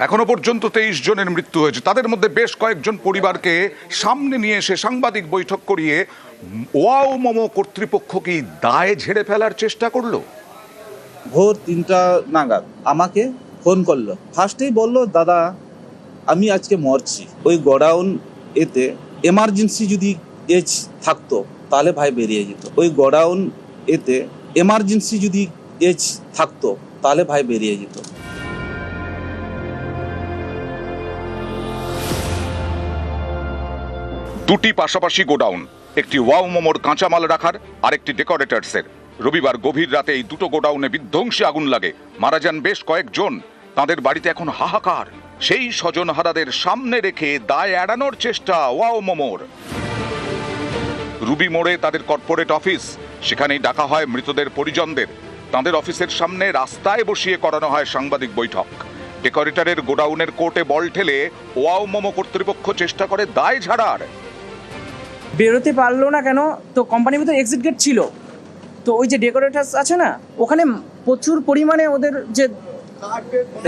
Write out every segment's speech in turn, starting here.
এখনো পর্যন্ত 23 জনের মৃত্যু হয়েছে, তাদের মধ্যে বেশ কয়েকজন পরিবারকে সামনে নিয়ে এসে সাংবাদিক বৈঠক করিয়ে ওয়াও মোমো কর্তৃপক্ষ কি দায় ঝেড়ে ফেলার চেষ্টা করলো। ভোর 3টা নাগাদ আমাকে ফোন করলো। ফার্স্টেই বললো, দাদা আমি আজকে মরছি, ওই গোডাউন এতে এমার্জেন্সি যদি এজ থাকতো তাহলে ভাই বেরিয়ে যেত, ওই গোডাউন এতে এমার্জেন্সি যদি এজ থাকতো তাহলে ভাই বেরিয়ে যেত। দুটি পাশাপাশি গোডাউন, একটি ওয়াও মোমোর কাঁচামাল রাখার আর একটি ডেকোরেটার্সের। রবিবার গভীর রাতে এই দুটো গোডাউনে বিধ্বংসী আগুন লাগে, মারা যান বেশ কয়েকজন। তাদের বাড়িতে এখন হাহাকার। সেই স্বজনহারাদের সামনে রেখে দায় এড়ানোর চেষ্টা ওয়াও মোমোর। রুবি মোড়ে তাদের কর্পোরেট অফিস, সেখানেই ডাকা হয় মৃতদের পরিজনদের। তাদের অফিসের সামনে রাস্তায় বসিয়ে করানো হয় সাংবাদিক বৈঠক। ডেকোরেটরের গোডাউনের কোর্টে বল ঠেলে ওয়াও মোমো কর্তৃপক্ষ চেষ্টা করে দায় ঝাড়ার। বেরোতে পারলো না কেন? তো কোম্পানির ভিতরে এক্সিট গেট ছিল, তো ওই যে ডেকোরেটার্স আছে না, ওখানে প্রচুর পরিমাণে ওদের যে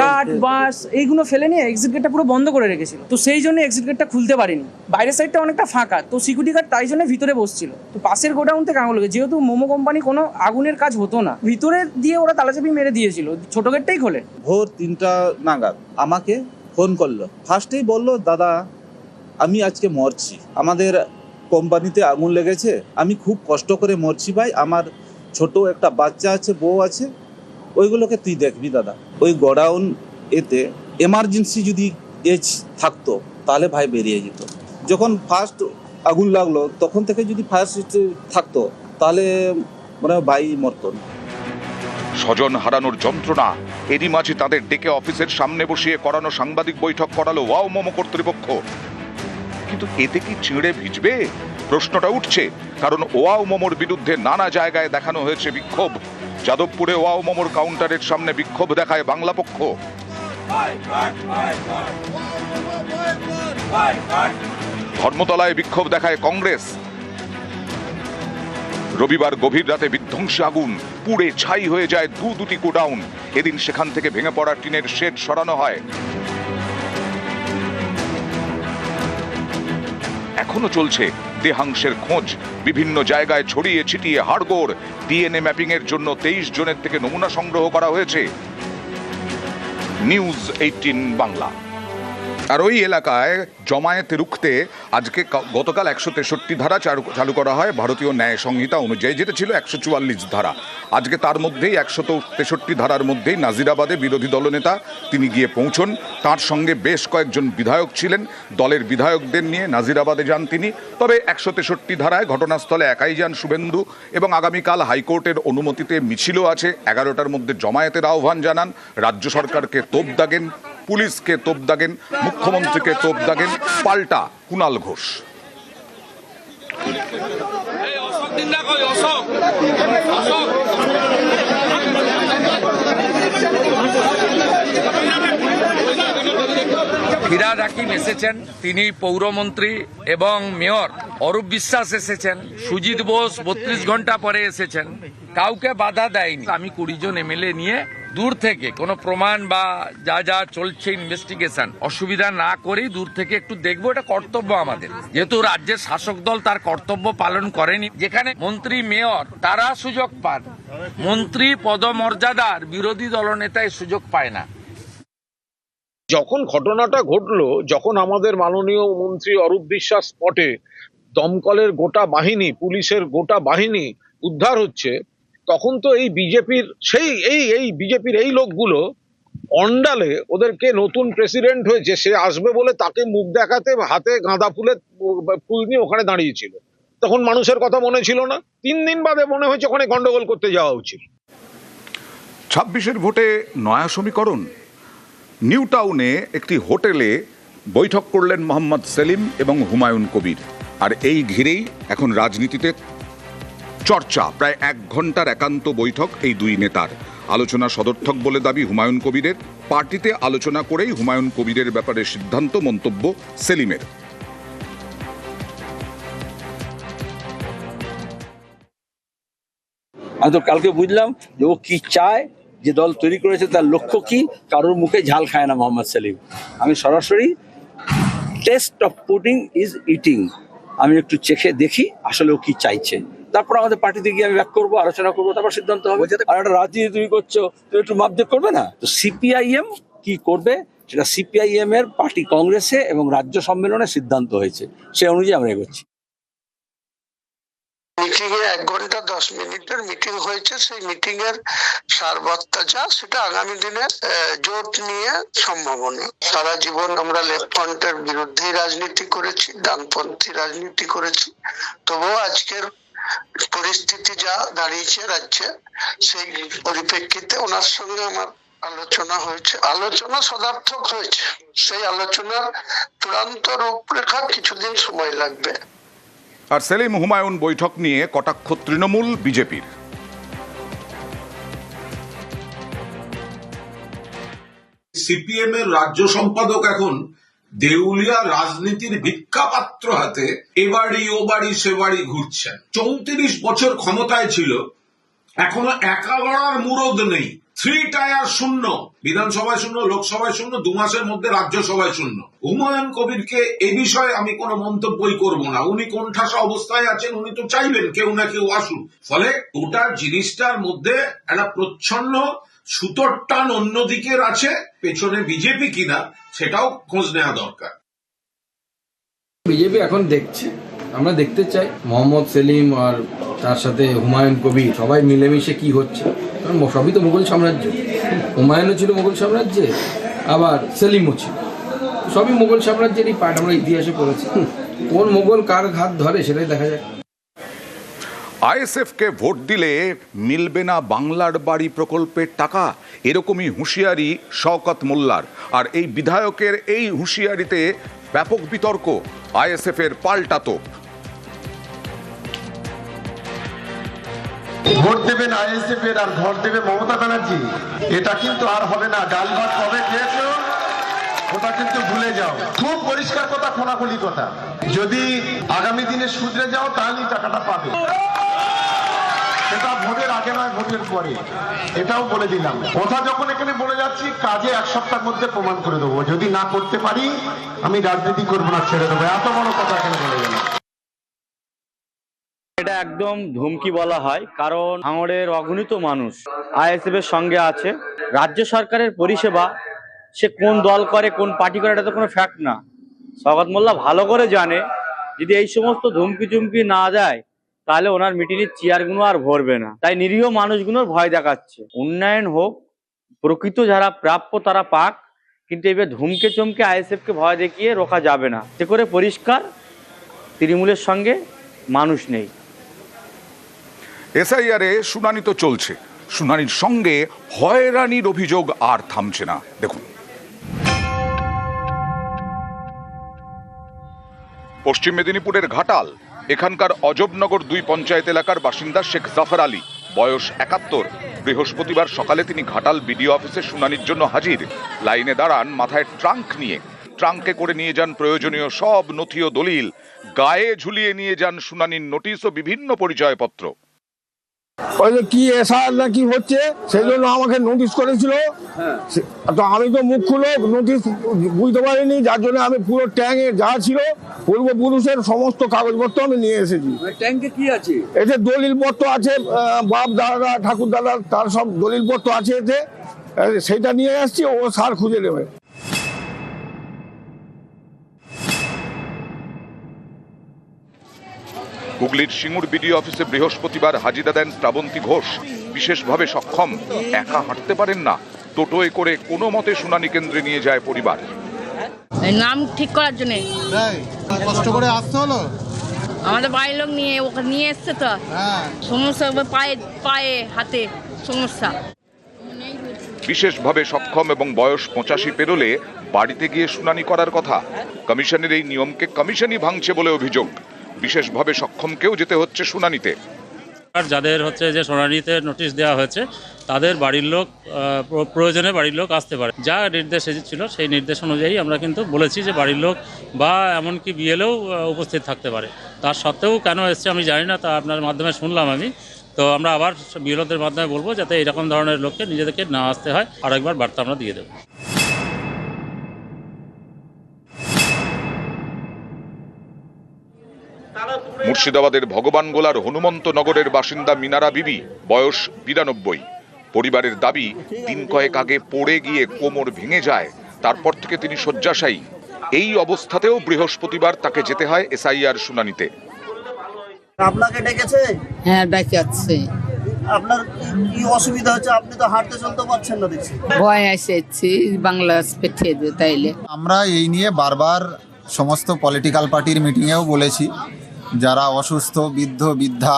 কাঠ বাঁশ এইগুলো ফেলে নিয়ে এক্সিট গেটটা পুরো বন্ধ করে রেখেছিল। তো সেই জন্য এক্সিট গেটটা খুলতে পারিনি, বাইরের সাইডটা অনেকটা ফাঁকা, তো সিকিউরিটি গার্ড তাই জন্য ভিতরে বসছিল। তো পাশের গোডাউন থেকে আগুন লেগে, যেহেতু মোমো কোম্পানি কোনো আগুনের কাজ হতো না, ভিতরে দিয়ে ওরা তালাচাবি মেরে দিয়েছিল, ছোট গেটটাই খোলে। ভোর 3টা নাগাদ আমাকে ফোন করলো। ফার্স্টেই বললো, দাদা আমি আজকে মরছি, আমাদের কোম্পানিতে আগুন লেগেছে, আমি খুব কষ্ট করে মরছি ভাই, আমার ছোট একটা বাচ্চা আছে, বউ আছে, ওইগুলোকে তুই দেখবি দাদা, ওই গোডাউন এতে এমার্জেন্সি যদি এজ থাকতো তাহলে ভাই বেরিয়ে যেত। যখন ফার্স্ট আগুন লাগলো তখন থেকে যদি ফায়ার সিস্টেম থাকতো তাহলে মানে ভাই মরতো না। স্বজন হারানোর যন্ত্রণা, এরই মাঝে তাদের ডেকে অফিসের সামনে বসিয়ে করানো সাংবাদিক বৈঠক করালো ওয়াও মোমো কর্তৃপক্ষ। কিন্তু এতে কি চিঁড়ে ভিজবে? প্রশ্নটা উঠছে, কারণ ওয়াও মোমোর বিরুদ্ধে নানা জায়গায় দেখানো হয়েছে বিক্ষোভ। যাদবপুরে ওয়াও মোমোর কাউন্টারের সামনে বিক্ষোভ দেখায় বাংলা পক্ষ। ধর্মতলায় বিক্ষোভ দেখায় কংগ্রেস। রবিবার গভীর রাতে বিধ্বংসী আগুন, পুড়ে ছাই হয়ে যায় দুটি গোডাউন। এদিন সেখান থেকে ভেঙে পড়া টিনের শেড সরানো হয়। এখনো চলছে দেহাংশের খোঁজ, বিভিন্ন জায়গায় ছড়িয়ে ছিটিয়ে হাড়গোড়। ডিএনএ ম্যাপিং এর জন্য 23 জনের থেকে নমুনা সংগ্রহ করা হয়েছে। নিউজ 18 বাংলা। আর ওই এলাকায় জমায়েত রুখতে আজকে গতকাল 163 ধারা চালু করা হয় ভারতীয় ন্যায় সংহিতা অনুযায়ী, যেটা ছিল 144 ধারা। আজকে তার মধ্যেই 163 ধারার মধ্যেই নাজিরাবাদে বিরোধী দলনেতা তিনি গিয়ে পৌঁছন। তার সঙ্গে বেশ কয়েকজন বিধায়ক ছিলেন, দলের বিধায়কদের নিয়ে নাজিরাবাদে যান তিনি। তবে 163 ধারায় ঘটনাস্থলে একাই যান শুভেন্দু, এবং আগামীকাল হাইকোর্টের অনুমতিতে মিছিলও আছে। 11টার মধ্যে জমায়েতের আহ্বান জানান। রাজ্য সরকারকে তোপ দাগেন, পুলিশকে তোপ দাগেন, মুখ্যমন্ত্রীকে তোপ দাগেন পাল্টা কুণাল ঘোষ। ফিরহাদ হাকিম এসেছেন, তিনি পৌরমন্ত্রী, এবং মেয়র অরূপ বিশ্বাস এসেছেন, সুজিত বোস 32 ঘন্টা পরে এসেছেন, কাউকে বাধা দেয়নি। আমি 20 জন এমএলএ নিয়ে দূর থেকে কোনো প্রমাণ বা যা যা চলছে ইনভেস্টিগেশন অসুবিধা না করেই দূর থেকে একটু দেখবো, এটা কর্তব্য আমাদের। যেহেতু রাজ্যের শাসক দল তার কর্তব্য পালন করেনি, যেখানে মন্ত্রী মেয়র তারা সুযোগ পান, মন্ত্রী পদমর্যাদার বিরোধী দলনেতা এই সুযোগ পায় না। যখন ঘটনাটা ঘটলো, যখন আমাদের মাননীয় মন্ত্রী অরূপ বিশ্বাস স্পটে, দমকলের গোটা বাহিনী, পুলিশের গোটা বাহিনী উদ্ধার হচ্ছে, তখন তো এই বিজেপির বিজেপির এই লোকগুলো অন্ডালে ওদেরকে নতুন প্রেসিডেন্ট হয়েছে সে আসবে বলে তাকে মুখ দেখাতে হাতে গাঁদা ফুল নিয়ে ওখানে দাঁড়িয়েছিল। তখন মানুষের কথা মনে ছিল না, 3 দিন বাদে মনে হয়েছে ওখানে গন্ডগোল করতে যাওয়া উচিত। 26-এর ভোটে নয়া সমীকরণ। নিউ টাউনে একটি হোটেলে বৈঠক করলেন মোহাম্মদ সেলিম এবং হুমায়ুন কবির, আর এই ঘিরেই এখন রাজনীতিতে চর্চা। প্রায় 1 ঘন্টার একান্ত বৈঠক এই দুই নেতার। আলোচনা সদর্থক বলে দাবি হুমায়ুন কবিরের। পার্টিতে আলোচনা করেই হুমায়ুন কবিরের ব্যাপারে সিদ্ধান্ত, মন্তব্য সেলিমের। আমি তো কালকে বুঝলাম যে ও কি চায় যে দল তৈরি করেছে তার লক্ষ্য কি, কারোর মুখে ঝাল খায় না মোহাম্মদ সেলিম। আমি সরাসরি test of pudding is eating, আমি একটু চেখে দেখি আসলে ও কি চাইছে, তারপর আমাদের পার্টিতে গিয়ে আমি ব্যাক করবো, আলোচনা করবো, তারপর সিদ্ধান্ত হবে। আর একটা রাজনীতি তুমি করছো, তুমি একটু মাপদেখ করবে না? তো সিপিআইএম কি করবে সেটা সিপিআইএম এর পার্টি কংগ্রেসে এবং রাজ্য সম্মেলনে সিদ্ধান্ত হয়েছে, সে অনুযায়ী আমরা এগোচ্ছি। মিটিং এ 1 ঘন্টা 10 মিনিটের মিটিং হয়েছে। সেই মিটিং এর সারবত্তা যা, সেটা আগামী দিনে জোট নিয়ে সম্ভাবনা। সারা জীবন আমরা লেফট ফ্রন্টের বিরুদ্ধেই রাজনীতি করেছি, ডানপন্থী রাজনীতি করেছি, তবুও আজকের পরিস্থিতি যা দাঁড়িয়েছে রাজ্যে, সেই পরিপ্রেক্ষিতে ওনার সঙ্গে আমার আলোচনা হয়েছে। আলোচনা সদার্থক হয়েছে। সেই আলোচনার চূড়ান্ত রূপরেখা কিছুদিন সময় লাগবে। আর সেলিম হুমায়ুন বৈঠক নিয়ে কটাক্ষ তৃণমূল বিজেপির। সিপিএম এর রাজ্য সম্পাদক এখন দেউলিয়া রাজনীতির ভিক্ষাপাত্র হাতে এবাড়ি ও বাড়ি সে বাড়ি ঘুরছেন। 34 বছর ক্ষমতায় ছিল, এখনো একা লড়ার মুরদ নেই। 3 টায়ার শূন্য, বিধানসভায় শূন্য, লোকসভায় শূন্য, 2 মাসের মধ্যে রাজ্যসভায় শূন্য। হুমায়ুন কবিরকে এ বিষয়ে আমি কোনো মন্তব্যই করব না। উনি কোণঠাসা অবস্থায় আছেন, উনি তো চাইবেন কেউ না কেউ আসুক। ফলে গোটা জিনিসটার মধ্যে একটা প্রচ্ছন্ন সুতোর টান অন্যদিকের আছে, পেছনে বিজেপি কিনা সেটাও খোঁজ নেওয়া দরকার। বিজেপি এখন দেখছে, আমরা দেখতে চাই মোহাম্মদ সেলিম আর তার সাথে হুমায়ুন কবির সবাই মিলেমিশে কি হচ্ছে। কারণ সবই তো মুঘল সাম্রাজ্য, হুমায়ুনও ছিল মুঘল সাম্রাজ্যে, আবার সেলিমও ছিল, সবই মুঘল সাম্রাজ্যেরই পার্ট। আমরা ইতিহাসে পড়েছি, কোন মুঘল কার ঘাত ধরে সেটাই দেখা যায়। আইএসএফকে ভোট দিলে মিলবে না বাংলার বাড়ি প্রকল্পের টাকা, এরকমই হুঁশিয়ারি শওকত মোল্লার। আর এই বিধায়কের এই হুঁশিয়ারিতে ব্যাপক বিতর্ক, আইএসএফের পাল্টা তোপ। ভোট দেবেন আইএসএফ এর আর ঘর দেবে মমতা ব্যানার্জি, এটা কিন্তু আর হবে না। ডাল ভাত কবে খেয়েছো ওটা কিন্তু ভুলে যাও। খুব পরিষ্কার কথা, খোলাখুলি কথা। যদি আগামী দিনে শুধরে যাও তাহলেই টাকাটা পাবে। সেটা ভোটের আগে নয়, ভোটের পরে, এটাও বলে দিলাম। কথা যখন এখানে বলে যাচ্ছি, কাজে 1 সপ্তাহের মধ্যে প্রমাণ করে দেবো। যদি না করতে পারি আমি রাজনীতি করবো না, ছেড়ে দেবো। এত বড় কথা এখানে বলে গেলাম। এটা একদম ধমকি বলা হয়, কারণ ভাঙড়ের অগণিত মানুষ আইএসএফ এর সঙ্গে আছে। রাজ্য সরকারের পরিষেবা সে কোন দল করে, কোন পার্টি করে, এটা তো কোনো ফ্যাক্ট না। শওকত মোল্লা ভালো করে জানে, যদি এই সমস্ত ধমকি চুমকি না দেয় তাহলে ওনার মিটিংয়ের চেয়ারগুলো আর ভরবে না। তাই নিরীহ মানুষগুলোর ভয় দেখাচ্ছে। উন্নয়ন হোক, প্রকৃত যারা প্রাপ্য তারা পাক, কিন্তু এবার ধমকে চমকে আইএসএফ কে ভয় দেখিয়ে রোকা যাবে না। এতে করে পরিষ্কার তৃণমূলের সঙ্গে মানুষ নেই। এসআইআরে শুনানি তো চলছে, শুনানির সঙ্গে হয়রানির অভিযোগ আর থামছে না। দেখুন, পশ্চিম মেদিনীপুরের ঘাটাল, এখানকার অজবনগর 2 পঞ্চায়েত এলাকার বাসিন্দা শেখ জাফর আলী, বয়স 71। বৃহস্পতিবার সকালে তিনি ঘাটাল বিডিও অফিসে শুনানির জন্য হাজির। লাইনে দাঁড়ান মাথায় ট্রাঙ্ক নিয়ে। ট্রাঙ্কে করে নিয়ে যান প্রয়োজনীয় সব নথি ও দলিল, গায়ে ঝুলিয়ে নিয়ে যান শুনানির নোটিশ ও বিভিন্ন পরিচয়পত্র। কি এসআর না কি হচ্ছে সেই জন্য আমাকে নোটিশ করেছিল। তো আমি তো মুখ খুলে নোটিশ বুঝতে পারিনি, যার জন্য আমি পুরো ট্যাঙ্কে যা ছিল পূর্বপুরুষের সমস্ত কাগজপত্র আমি নিয়ে এসেছি। ট্যাঙ্কে কি আছে? এতে দলিলপত্র আছে, বাপ দাদা ঠাকুর দাদা তার সব দলিলপত্র আছে এতে, সেটা নিয়ে আসছি, ও সার খুঁজে নেবে। হুগলির সিঙ্গুর বিডিও অফিসে বৃহস্পতিবার হাজিরা দেন শ্রাবন্তী ঘোষ। বিশেষভাবে সক্ষম, একা হাঁটতে পারেন না, টোটোয় করে কোনো মতে শুনানি কেন্দ্রে নিয়ে যায় পরিবার। নাম ঠিক করার জন্য কষ্ট করে আসতে হলো। আমাদের বাড়ির লোক নিয়ে ওকে নিয়ে এসছে, তো সমস্যা পায়ে পায়ে হাতে সমস্যা। বিশেষভাবে সক্ষম এবং বয়স 85 পেরোলে বাড়িতে গিয়ে শুনানি করার কথা। কমিশনের এই নিয়মকে কমিশনই ভাঙছে বলে অভিযোগ। বিশেষভাবে সক্ষমকেও যেতে হচ্ছে শুনানিতে। যাদের হচ্ছে যে শুনানিতে নোটিশ দেওয়া হয়েছে তাদের বাড়ির লোক, প্রয়োজনে বাড়ির লোক আসতে পারে। যা নির্দেশ এসেছিল সেই নির্দেশ অনুযায়ী আমরা কিন্তু বলেছি যে বাড়ির লোক বা এমনকি বিএলও উপস্থিত থাকতে পারে। তার সত্ত্বেও কেন এসছে আমি জানি না, তা আপনার মাধ্যমে শুনলাম আমি। তো তো আমরা আবার বিএলওদের মাধ্যমে বলবো যাতে এরকম ধরনের লোককে নিজেদেরকে না আসতে হয়, আর একবার বার্তা আমরা দিয়ে দেবো। মুর্শিদাবাদের ভগবানগোলার হনুমন্তনগরের বাসিন্দা মিনারা বিবি, বয়স 92। পরিবারের দাবি, দিন কয়েক আগে পড়ে গিয়ে কোমর ভেঙে যায়, তারপর থেকে তিনি শয্যাশায়ী। এই অবস্থাতেও বৃহস্পতিবার তাকে যেতে হয় এসআইআর শুনানিতে। আপনাকে ডেকেছে? হ্যাঁ, ডাকি আছে। আপনার কি অসুবিধা হচ্ছে? আপনি তো হাঁটতে চলতে পারছেন না দেখছি। ভয় এসেছি, বাংলা পেঠিয়ে দিও তাইলে। আমরা এই নিয়ে বারবার সমস্ত পলিটিক্যাল পার্টির মিটিংয়েও বলেছি, যারা অসুস্থ, বৃদ্ধ, বৃদ্ধা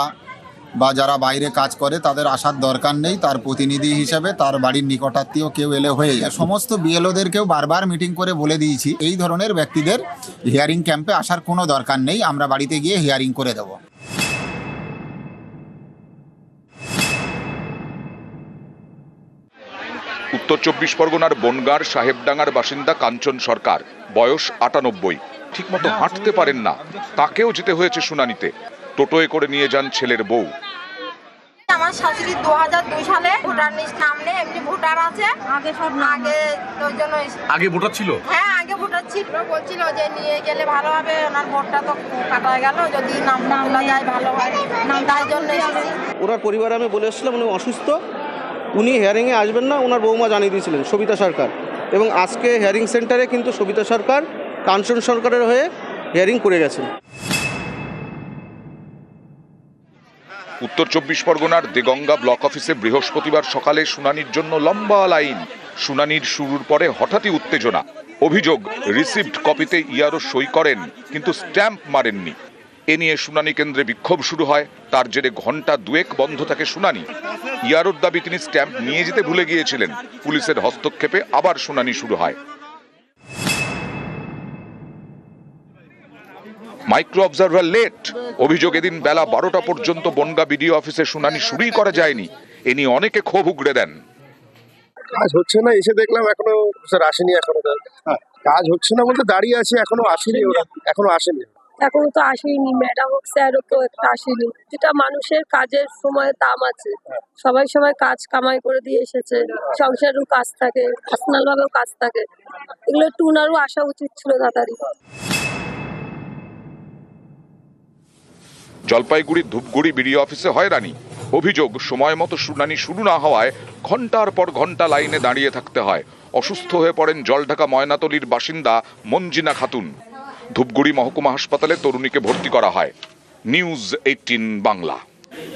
বা যারা বাইরে কাজ করে তাদের আসার দরকার নেই, তার প্রতিনিধি হিসেবে তার বাড়ির নিকটাত্মীয় কেউ এলে হয়ে যায়। সমস্ত বিএলওদেরকেও বারবার মিটিং করে বলে দিয়েছি, এই ধরনের ব্যক্তিদের হিয়ারিং ক্যাম্পে আসার কোনো দরকার নেই, আমরা বাড়িতে গিয়ে হিয়ারিং করে দেব। উত্তর 24 পরগনার বনগাঁর সাহেবডাঙ্গার বাসিন্দা কাঞ্চন সরকার, বয়স 98। ঠিকমতো হাঁটতে পারেন না, তাকেও যেতে হয়েছে শুনানিতে। টোটোয় করে নিয়ে যান ছেলের বউ। আমার শাশুড়ি 2002 সালে ভোটার লিস্ট নাম নেই, এমনি ভোটার আছে। আগে ভোটার ছিল? হ্যাঁ, আগে ভোটার ছিল। বলছিল যে নিয়ে গেলে ভালো হবে, ওনার ভোটটা তো কাটা গেল, যদি নাম তোলা যায় ভালো হয়, তাই জন্য এসেছি। ওনার পরিবারে আমি বলে এসেছিলাম উনি অসুস্থ, উনি হিয়ারিংয়ে আসবেন না, ওনার বৌমা জানিয়ে দিয়েছিলেন, সবিতা সরকার। এবং আজকে হিয়ারিং সেন্টারে কিন্তু সবিতা সরকার কাঞ্চন সরকারের হয়ে হিয়ারিং করে গেছেন। উত্তর 24 পরগনার দেগঙ্গা ব্লক অফিসে বৃহস্পতিবার সকালে শুনানির জন্য লম্বা লাইন। শুনানির শুরুর পরে হঠাৎই উত্তেজনা। অভিযোগ, রিসিভড কপিতে ইয়ারও সই করেন কিন্তু স্ট্যাম্প মারেননি। এ নিয়ে শুনানি কেন্দ্রে বিক্ষোভ শুরু হয়, তার জেরে ঘন্টা দুয়েক বন্ধ থাকে শুনানি। ইয়ারোর দাবি তিনি স্ট্যাম্প নিয়ে যেতে ভুলে গিয়েছিলেন। পুলিশের হস্তক্ষেপে আবার শুনানি শুরু হয়। Micro observer late. অভিযোগ, এদিন বেলা 12টা পর্যন্ত বনগাঁ বিডিও অফিসে শুনানি শুরুই করা যায়নি। এ নিয়ে অনেকে ক্ষোভ উগড়ে দেন। কাজ হচ্ছে না, এসে দেখলাম এখনো স্যার আসেনি। এখনো কাজ হচ্ছে না বলতে দাঁড়িয়ে আছে, এখনো আসেনি, ওরা এখনো আসেনি। এখনো তো আসেনি, ম্যাডাম স্যারও তো একটা আসেনি। যেটা মানুষের কাজের সময় দাম আছে, সবাই সবাই কাজ কামাই করে দিয়ে এসেছে, সংসারেরও কাজ থাকে, পার্সোনাল ভাবেও কাজ থাকে, এগুলো একটু উনারও আসা উচিত ছিল তাড়াতাড়ি। জলপাইগুড়ির ধূপগুড়ি বিডিও অফিসে হয়রানি। অভিযোগ, সময় মতো শুনানি শুরু না হওয়ায় ঘন্টার পর ঘন্টা লাইনে দাঁড়িয়ে থাকতে হয়। অসুস্থ হয়ে পড়েন জলঢাকা ময়নাতলির বাসিন্দা মঞ্জিনা খাতুন। ধূপগুড়ি মহকুমা হাসপাতালে তরুণীকে ভর্তি করা হয়। নিউজ 18 বাংলা।